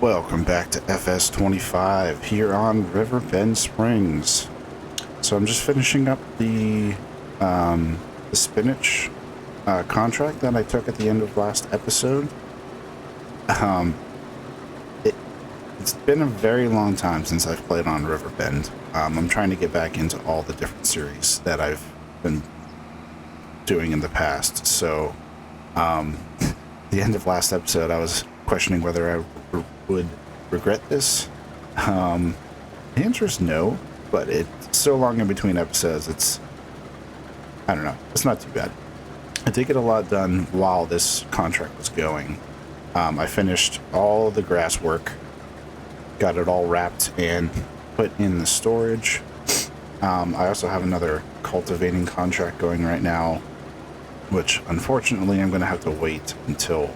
Welcome back to FS25 here on Riverbend Springs. So I'm just finishing up the spinach contract that I took at the end of last episode. Um, it's been a very long time since I've played on Riverbend. I'm trying to get back into all the different series that I've been doing in the past. So the end of last episode, I was questioning whether I would regret this. The answer is no, but it's so long in between episodes, I don't know, it's not too bad. I did get a lot done while this contract was going. I finished all the grass work, got it all wrapped and put in the storage. I also have another cultivating contract going right now, which unfortunately I'm going to have to wait until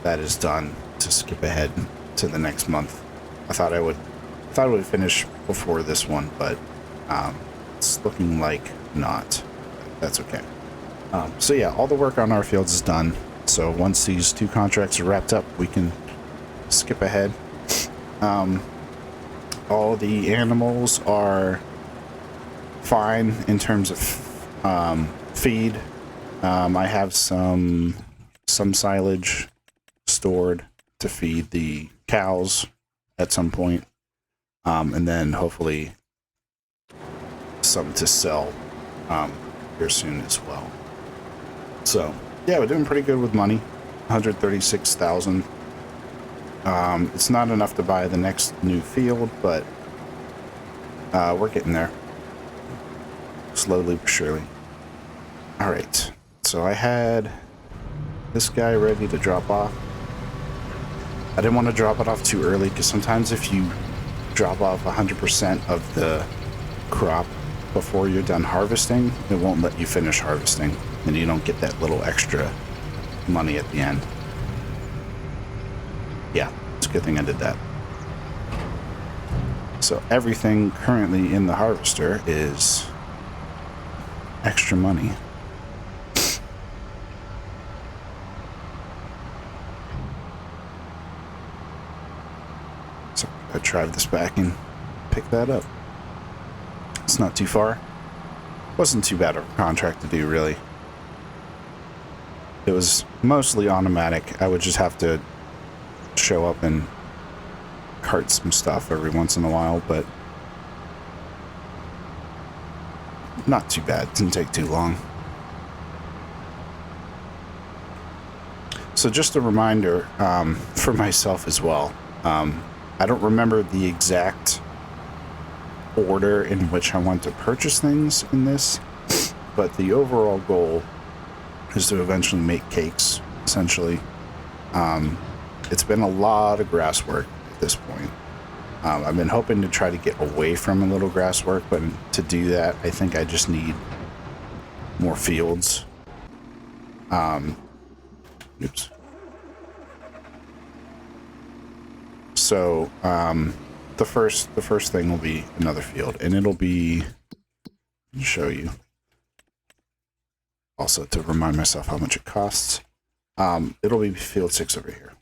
that is done to skip ahead to the next month. I thought I would finish before this one, but it's looking like not. That's okay. So yeah, all the work on our fields is done. So once these two contracts are wrapped up, we can skip ahead. All the animals are fine in terms of feed. I have some silage stored to feed the cows at some point, and then hopefully some to sell here soon as well. So yeah, we're doing pretty good with money. 136,000. It's not enough to buy the next new field, but we're getting there slowly but surely. All right, so I had this guy ready to drop off. I didn't want to drop it off too early because sometimes if you drop off 100% of the crop before you're done harvesting, it won't let you finish harvesting and you don't get that little extra money at the end. Yeah, it's a good thing I did that. So everything currently in the harvester is extra money. So I drive this back and pick that up. It's not too far. Wasn't too bad of a contract to do, really. It was mostly automatic. I would just have to show up and cart some stuff every once in a while, but not too bad. Didn't take too long. So just a reminder for myself as well. I don't remember the exact order in which I want to purchase things in this, but the overall goal is to eventually make cakes, essentially. It's been a lot of grass work at this point. I've been hoping to try to get away from a little grass work, but to do that, I think I just need more fields. Oops. So, the first thing will be another field, and it'll be, I'll show you, also to remind myself how much it costs. It'll be field 6 over here.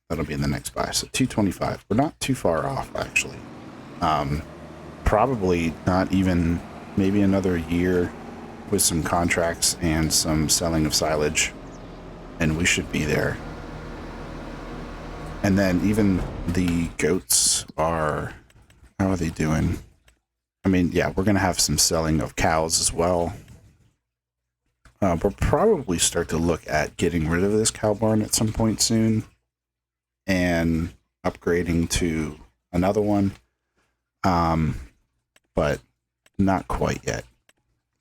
That'll be in the next buy. So 225. We're not too far off, actually. Probably not even, maybe another year with some contracts and some selling of silage, and we should be there. And then even the goats are, how are they doing? I mean, yeah, we're going to have some selling of cows as well. We'll probably start to look at getting rid of this cow barn at some point soon and upgrading to another one. But not quite yet.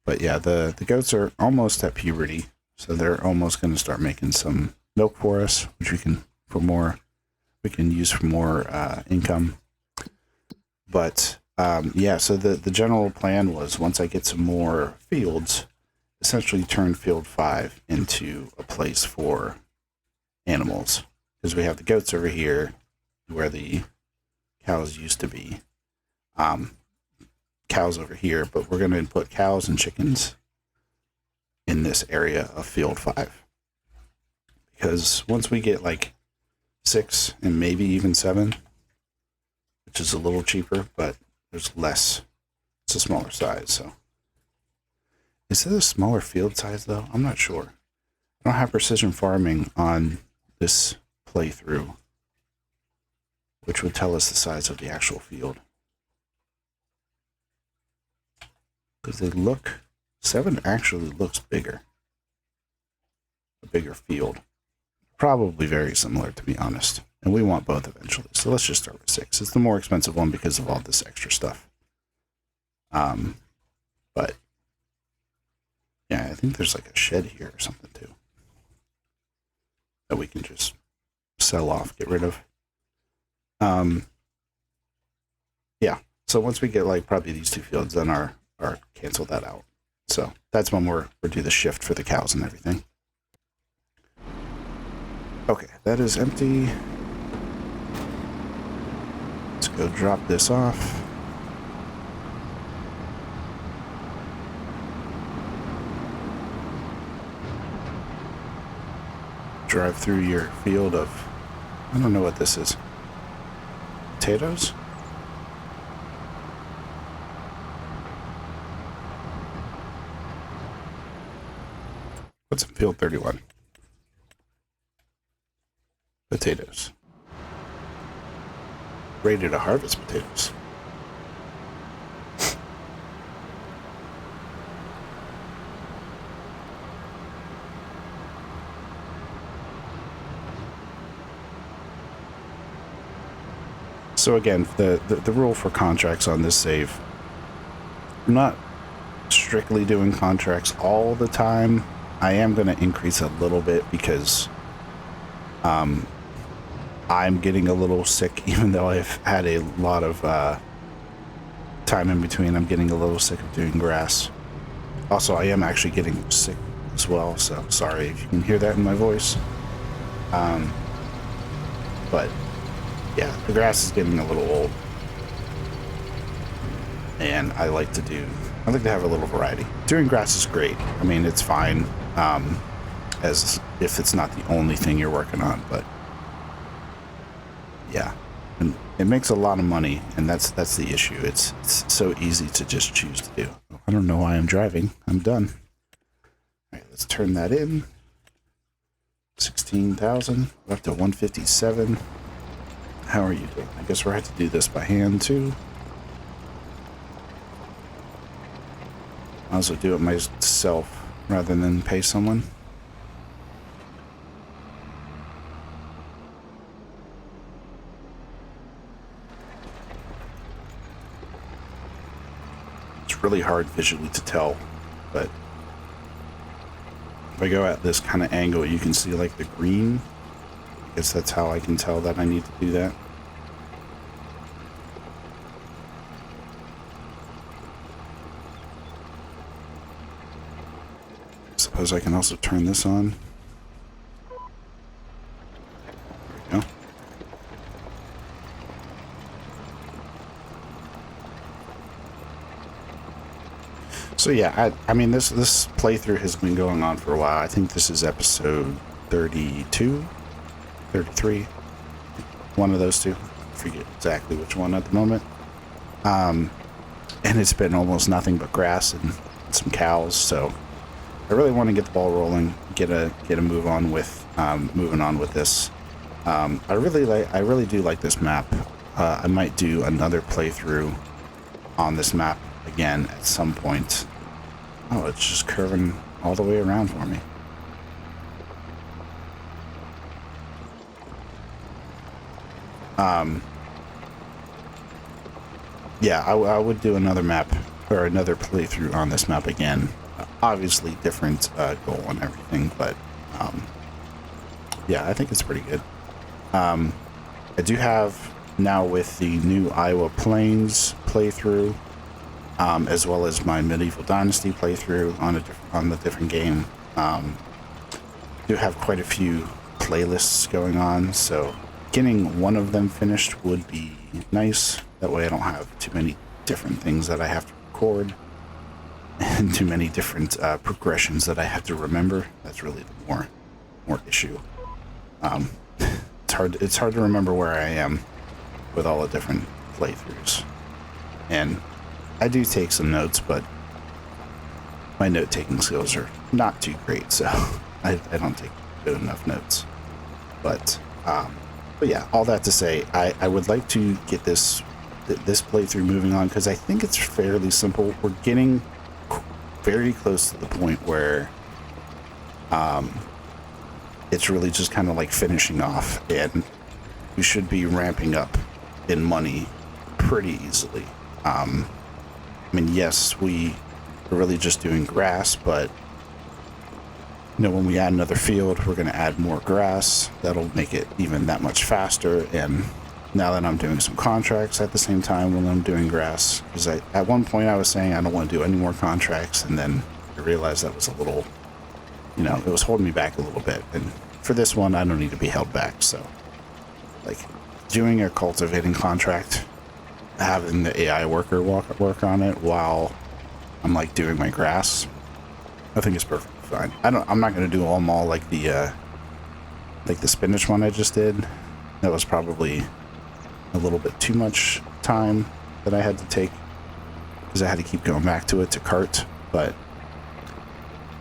But yeah, the goats are almost at puberty, so they're almost going to start making some milk for us, which we can use for more income. But yeah, so the general plan was, once I get some more fields, essentially turn field 5 into a place for animals, because we have the goats over here where the cows used to be. Cows over here, but we're going to put cows and chickens in this area of field 5, because once we get like 6 and maybe even 7, which is a little cheaper, but there's less. It's a smaller size, so. Is it a smaller field size, though? I'm not sure. I don't have precision farming on this playthrough, which would tell us the size of the actual field. Because they look, 7 actually looks bigger. A bigger field. Probably very similar, to be honest. And we want both eventually. So let's just start with 6. It's the more expensive one because of all this extra stuff. But yeah, I think there's like a shed here or something too that we can just sell off, get rid of. Yeah. So once we get like probably these 2 fields, then our cancel that out. So that's when we're do the shift for the cows and everything. Okay, that is empty. Let's go drop this off. Drive through your field of, I don't know what this is. Potatoes? What's in field 31? Potatoes. Ready to harvest potatoes. So again, the rule for contracts on this save, I'm not strictly doing contracts all the time. I am going to increase a little bit because I'm getting a little sick, even though I've had a lot of time in between. I'm getting a little sick of doing grass. Also, I am actually getting sick as well, so sorry if you can hear that in my voice. But yeah, the grass is getting a little old, and I like to have a little variety. Doing grass is great. I mean, it's fine, as if it's not the only thing you're working on, but yeah, and it makes a lot of money, and that's the issue. It's so easy to just choose to do. I don't know why I'm driving. I'm done. All right, let's turn that in. 16,000. We're up to 157. How are you doing? I guess we're going to have to do this by hand too. I'll also do it myself rather than pay someone. It's really hard visually to tell, but if I go at this kind of angle, you can see like the green. I guess that's how I can tell that I need to do that. Suppose I can also turn this on. There we go. So yeah, I mean this playthrough has been going on for a while. I think this is episode 32. 33, one of those two. I forget exactly which one at the moment. And it's been almost nothing but grass and some cows, so I really want to get the ball rolling, get a move on with moving on with this. I really do like this map. I might do another playthrough on this map again at some point. Oh, it's just curving all the way around for me. Yeah, I would do another map or another playthrough on this map again. Obviously different goal and everything, but yeah, I think it's pretty good. I do have now with the new Iowa Plains playthrough, as well as my Medieval Dynasty playthrough on the different game. Do have quite a few playlists going on, so getting one of them finished would be nice. That way I don't have too many different things that I have to record and too many different progressions that I have to remember. That's really the more issue. It's hard to remember where I am with all the different playthroughs. And I do take some notes, but my note-taking skills are not too great, so I don't take good enough notes. But yeah, all that to say, I would like to get this playthrough moving on, because I think it's fairly simple. We're getting very close to the point where it's really just kind of like finishing off, and we should be ramping up in money pretty easily. I mean, yes, we're really just doing grass, but you know, when we add another field, we're going to add more grass. That'll make it even that much faster. And now that I'm doing some contracts at the same time when I'm doing grass, because at one point I was saying I don't want to do any more contracts, and then I realized that was a little, you know, it was holding me back a little bit. And for this one, I don't need to be held back. So, like, doing a cultivating contract, having the AI worker work on it while I'm like doing my grass, I think it's perfectly fine. I'm not going to do them all like the spinach one I just did. That was probably a little bit too much time that I had to take, because I had to keep going back to it to cart. But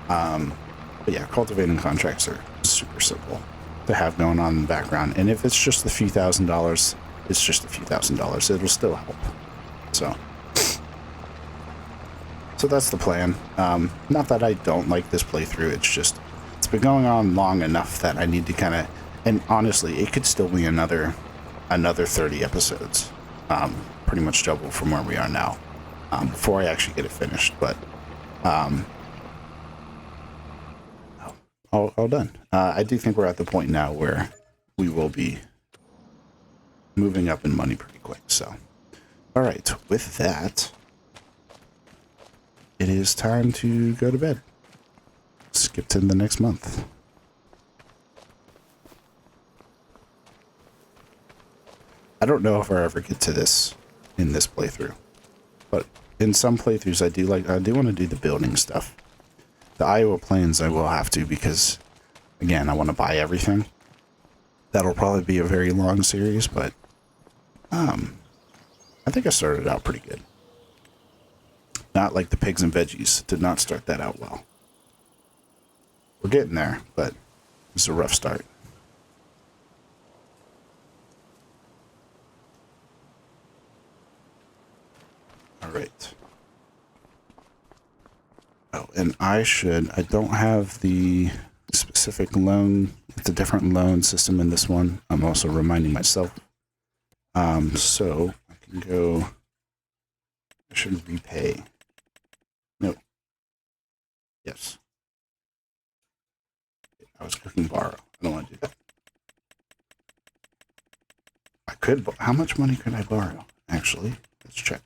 yeah, cultivating contracts are super simple to have going on in the background. And if it's just a few $1,000s, it's just a few $1,000s. It'll still help. So that's the plan. Not that I don't like this playthrough. It's just, it's been going on long enough that I need to kind of, and honestly, it could still be another 30 episodes. Pretty much double from where we are now, before I actually get it finished. But all done. I do think we're at the point now where we will be moving up in money pretty quick. So, all right, with that, it is time to go to bed. Skip to the next month. I don't know if I ever get to this in this playthrough, but in some playthroughs I do want to do the building stuff. The Iowa Plains I will have to, because again, I want to buy everything. That'll probably be a very long series, but I think I started out pretty good. Not like the pigs and veggies. Did not start that out well. We're getting there, but it's a rough start. All right. Oh, and I don't have the specific loan. It's a different loan system in this one. I'm also reminding myself. So I can go, I should repay. No. Yes. I was clicking borrow. I don't want to do that. I could, how much money could I borrow? Actually, let's check.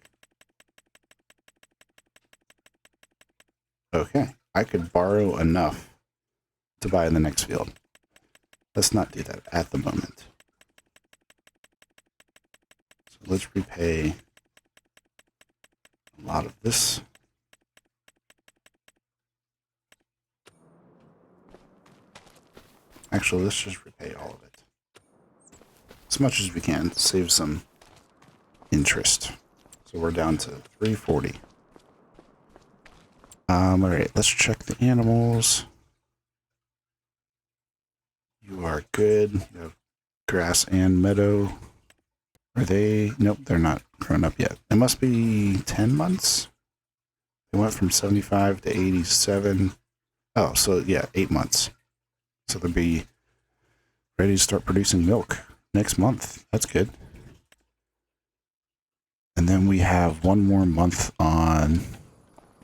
Okay, I could borrow enough to buy the next field. Let's not do that at the moment. So let's repay a lot of this. Actually, let's just repay all of it. As much as we can, save some interest. So we're down to 340. All right, let's check the animals. You are good. You have grass and meadow. Are they? Nope, they're not grown up yet. It must be 10 months. They went from 75 to 87. Oh, so yeah, 8 months. So they'll be ready to start producing milk next month. That's good. And then we have one more month on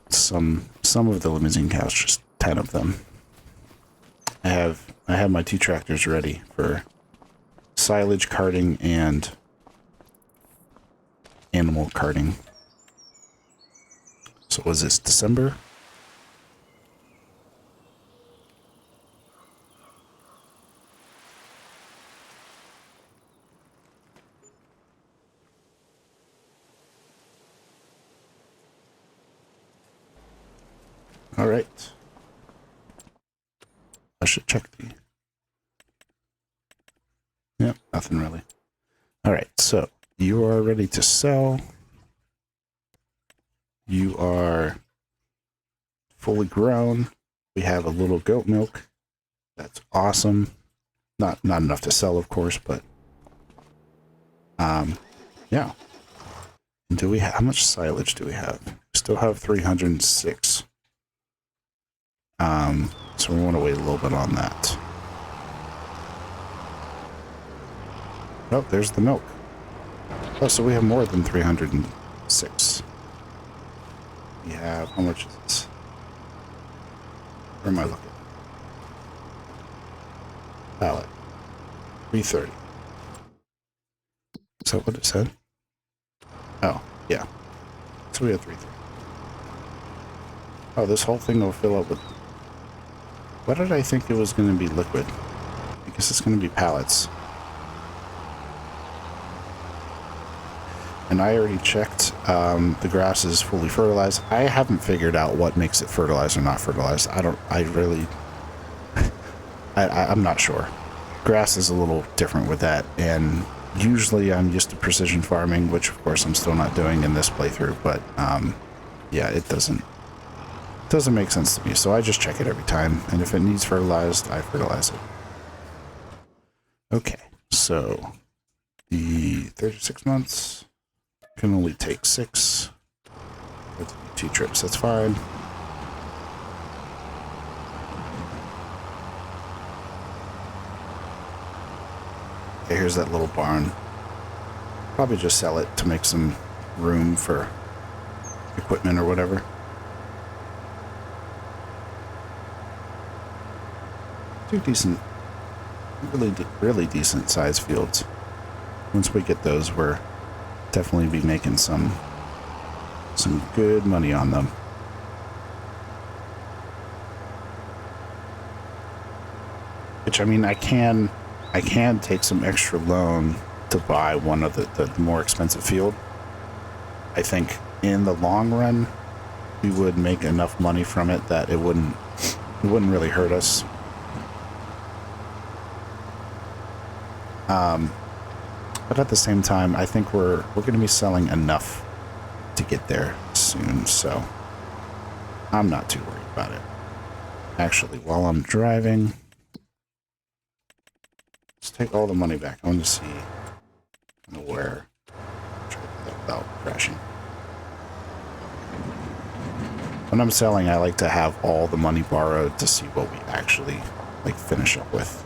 some of the limousine cows, just 10 of them. I have my 2 tractors ready for silage carting and animal carting. So was this December? All right. I should check the... Yep. Nothing really. All right, so you are ready to sell. You are fully grown. We have a little goat milk. That's awesome. Not enough to sell, of course, but yeah. And do we have, how much silage do we have? We still have 306. So we want to wait a little bit on that. Oh, there's the milk. Oh, so we have more than 306. We have, how much is this? Where am I looking? Pallet. 330. Is that what it said? Oh, yeah. So we have 330. Oh, this whole thing will fill up with... What did I think it was going to be liquid? I guess it's going to be pallets. And I already checked. The grass is fully fertilized. I haven't figured out what makes it fertilized or not fertilized. I'm not sure. Grass is a little different with that. And usually I'm used to precision farming, which of course I'm still not doing in this playthrough. But yeah, it doesn't make sense to me. So I just check it every time. And if it needs fertilized, I fertilize it. Okay, so the 36 months can only take 6. 2 trips, that's fine. Okay, here's that little barn. Probably just sell it to make some room for equipment or whatever. Two decent, really decent sized fields. Once we get those, we're definitely be making some good money on them. Which, I mean, I can take some extra loan to buy one of the more expensive field. I think in the long run we would make enough money from it that it wouldn't really hurt us. But at the same time, I think we're going to be selling enough to get there soon, so I'm not too worried about it. Actually, while I'm driving, let's take all the money back. I want to see where. Try to do that without crashing. When I'm selling, I like to have all the money borrowed to see what we actually finish up with.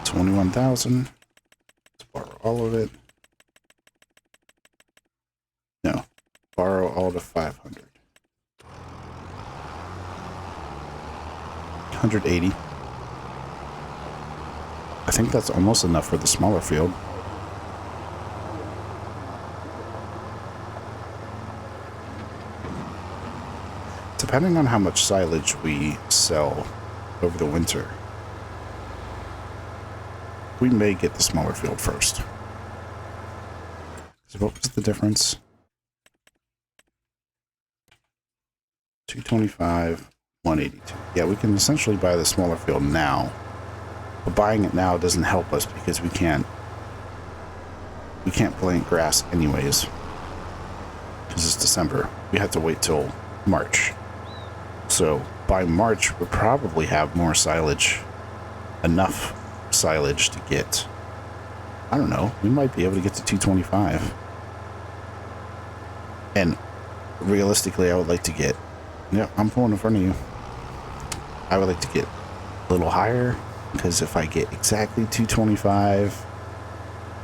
$21,000. Let's borrow all of it. No, borrow all the 500. 180. I think that's almost enough for the smaller field. Depending on how much silage we sell over the winter, we may get the smaller field first. So what was the difference? 225, 182. Yeah, we can essentially buy the smaller field now. But buying it now doesn't help us because we can't plant grass anyways. Because it's December. We have to wait till March. So by March we'll probably have more silage, enough silage to get, I don't know, we might be able to get to 225. And realistically, I would like to get, yeah, I'm pulling in front of you. I would like to get a little higher, because if I get exactly 225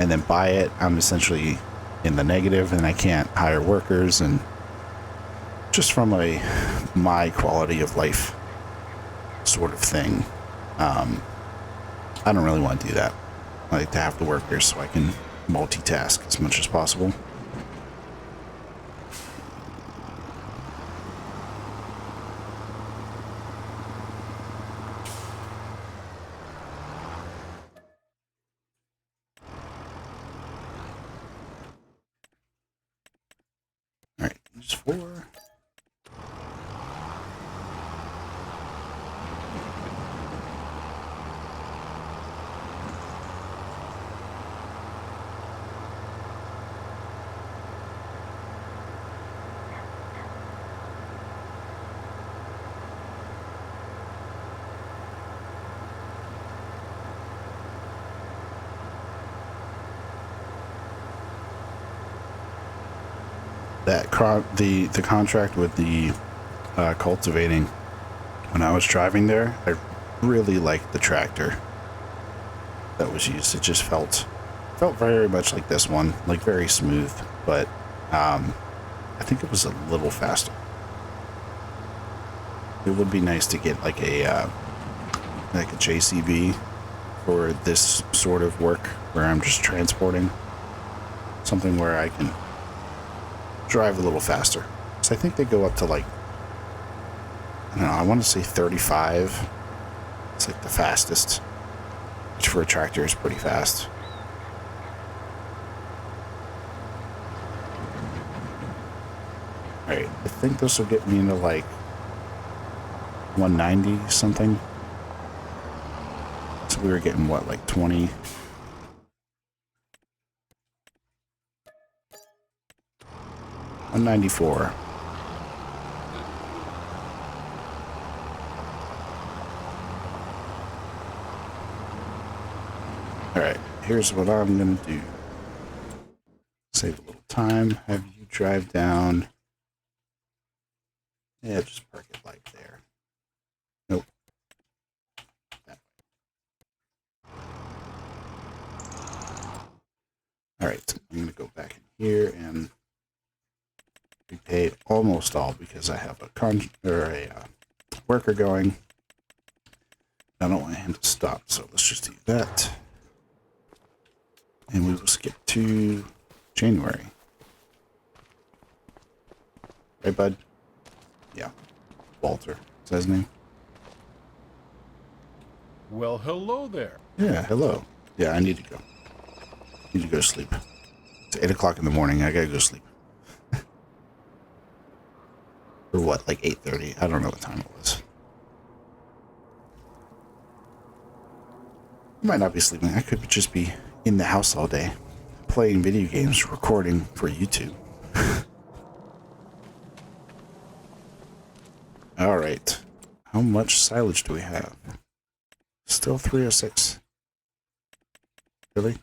and then buy it, I'm essentially in the negative and I can't hire workers, and just from my quality of life sort of thing, I don't really want to do that. I like to have the workers so I can multitask as much as possible. All right, Use 4. The contract with the cultivating, when I was driving there, I really liked the tractor that was used. It just felt very much like this one, like very smooth, but I think it was a little faster. It would be nice to get like a JCB for this sort of work where I'm just transporting, something where I can drive a little faster. So I think they go up to like, I don't know, I want to say 35. It's like the fastest, which for a tractor is pretty fast. Alright, I think this will get me into like 190 something. So we were getting what, like 20? 194. Alright, here's what I'm gonna do. Save a little time, have you drive down. Yeah, just park it like there. Nope. That way. Alright, I'm gonna go back in here and we paid almost all because I have a worker going. I don't want him to stop, so let's just do that. And we will skip to January. Right, bud? Yeah. Walter. Is that his name? Well, hello there. Yeah, hello. Yeah, I need to go. Need to go to sleep. It's 8 o'clock in the morning. I gotta go to sleep. Or what, like 8:30? I don't know what time it was. I might not be sleeping. I could just be in the house all day, playing video games, recording for YouTube. All right. How much silage do we have? Still 306. Really?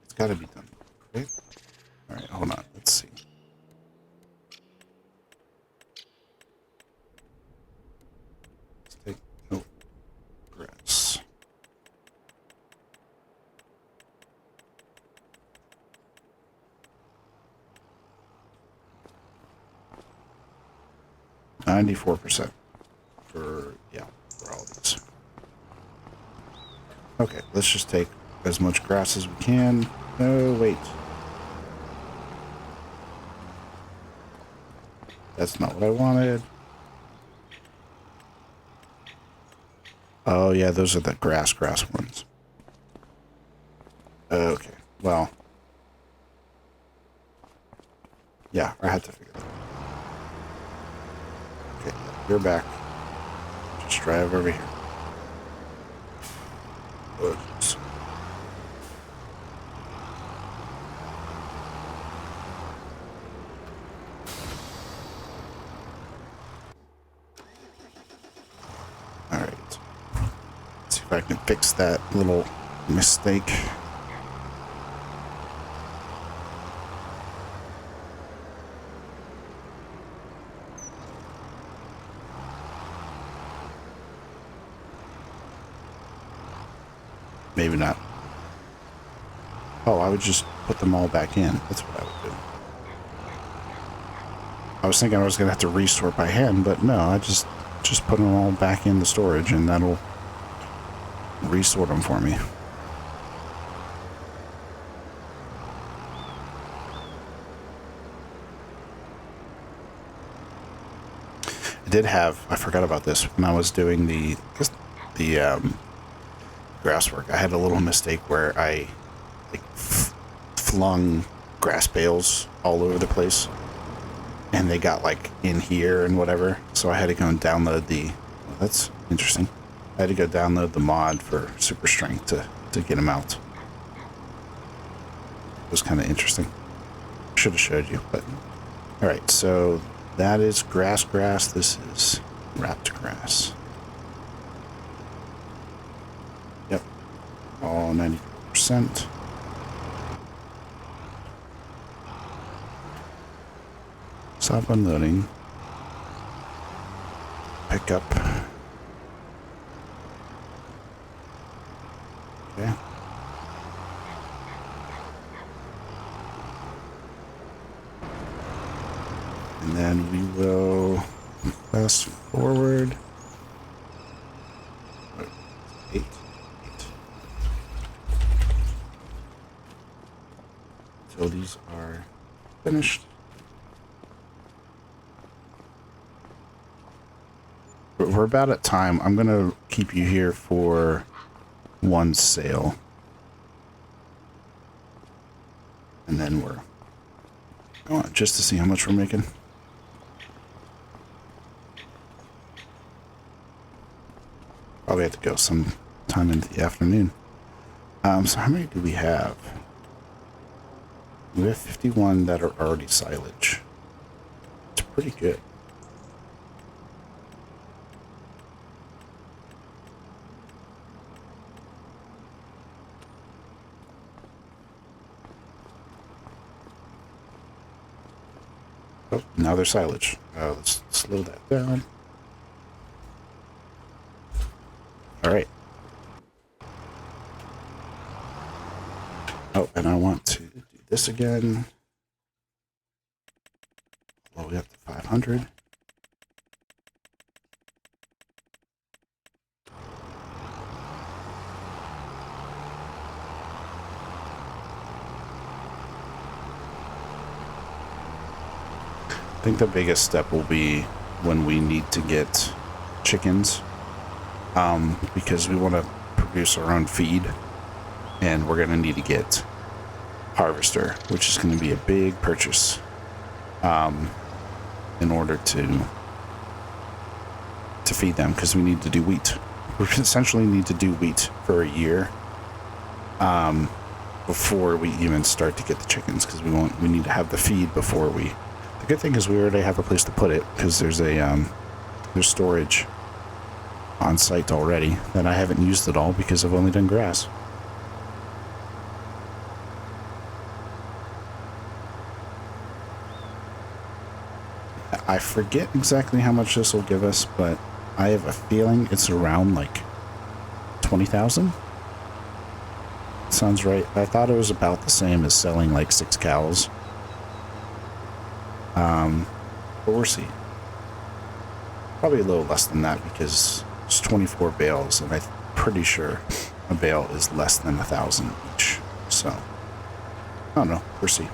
It's got to be done. Right? All right, hold on. Let's see. Let's take no grass. %94% for all these. Okay, let's just take as much grass as we can. No, wait. That's not what I wanted. Oh, yeah, those are the grass ones. Okay, well. Yeah, I had to figure that out. Okay, you're back. Just drive over here. Oops. Alright. Let's see if I can fix that little mistake. Maybe not. Oh, I would just put them all back in. That's what I would do. I was thinking I was going to have to resort by hand, but no, I just put them all back in the storage and that'll resort them for me. I forgot about this when I was doing the grass work. I had a little mistake where I flung grass bales all over the place, and they got like in here and whatever. So I had to go and download the. Well, that's interesting. I had to go download the mod for super strength to get them out. It was kind of interesting. Should have showed you, but all right. So that is grass. This is wrapped grass. Yep, all 94%. Stop unloading. Pick up. Okay. And then we will fast forward. 8. Until these are finished. We're about at time. I'm going to keep you here for one sale. And then we're going just to see how much we're making. Probably have to go some time into the afternoon. So how many do we have? We have 51 that are already silage. It's pretty good. Oh, now they're silage. Let's slow that down. All right. Oh, and I want to do this again. All the way up to 500. I think the biggest step will be when we need to get chickens, because we want to produce our own feed, and we're going to need to get harvester, which is going to be a big purchase in order to feed them, because we need to do wheat. We essentially need to do wheat for a year before we even start to get the chickens, because we need to have the feed before we. The good thing is we already have a place to put it, because there's storage on site already that I haven't used at all because I've only done grass. I forget exactly how much this will give us, but I have a feeling it's around like 20,000. Sounds right. I thought it was about the same as selling like 6 cows. But we'll see. Probably a little less than that because it's 24 bales, and I'm pretty sure a bale is less than 1,000 each. So, I don't know. We'll see.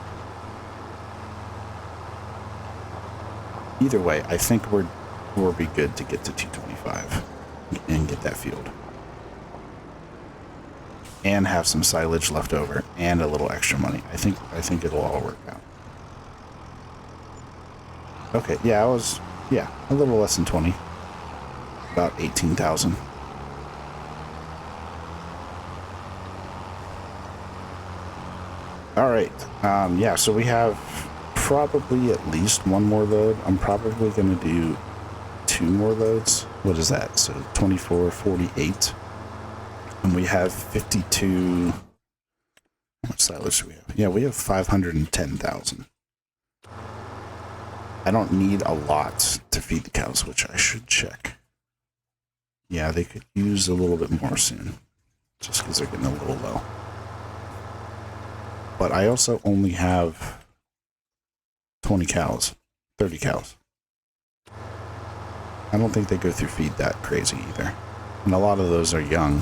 Either way, I think we'll be good to get to 225 and get that field. And have some silage left over and a little extra money. I think it'll all work out. Okay, yeah, a little less than 20. About 18,000. All right. Yeah, so we have probably at least one more load. I'm probably going to do 2 more loads. What is that? So 24, 48. And we have 52. How much silage do we have? Yeah, we have 510,000. I don't need a lot to feed the cows, which I should check. Yeah, they could use a little bit more soon, just because they're getting a little low. But I also only have 20 cows, 30 cows. I don't think they go through feed that crazy either. And a lot of those are young.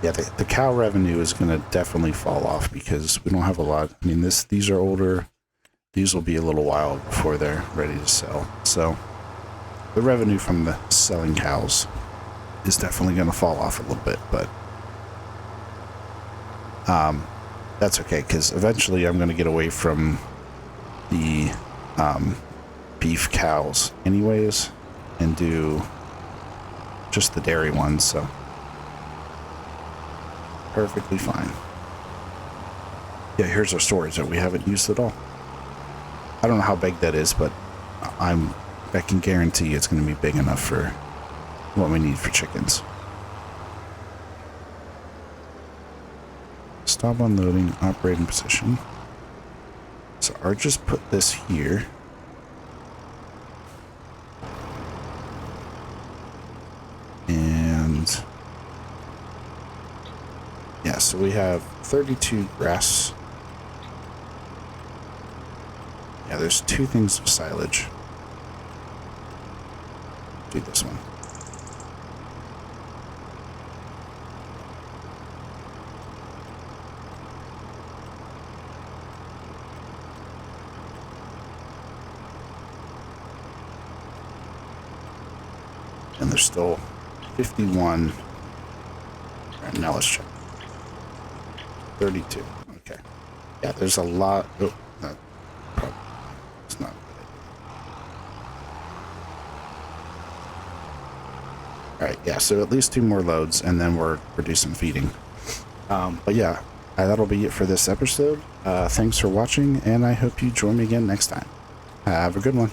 Yeah, the cow revenue is going to definitely fall off because we don't have a lot. I mean, these are older. These will be a little while before they're ready to sell. So the revenue from the selling cows is definitely going to fall off a little bit, but That's okay, because eventually I'm going to get away from the beef cows anyways and do just the dairy ones, so perfectly fine. Yeah, here's our storage that we haven't used at all. I don't know how big that is, but I can guarantee it's going to be big enough for what we need for chickens. Stop unloading, operating position. So I'll just put this here. And yeah, so we have 32 grass. Yeah, there's 2 things of silage. Do this one. And there's still 51. All right, now let's check. 32. Okay. Yeah, there's a lot. Oh, that probably it's not a good idea. All right. Yeah. So at least 2 more loads, and then we're producing feeding. But yeah, that'll be it for this episode. Thanks for watching, and I hope you join me again next time. Have a good one.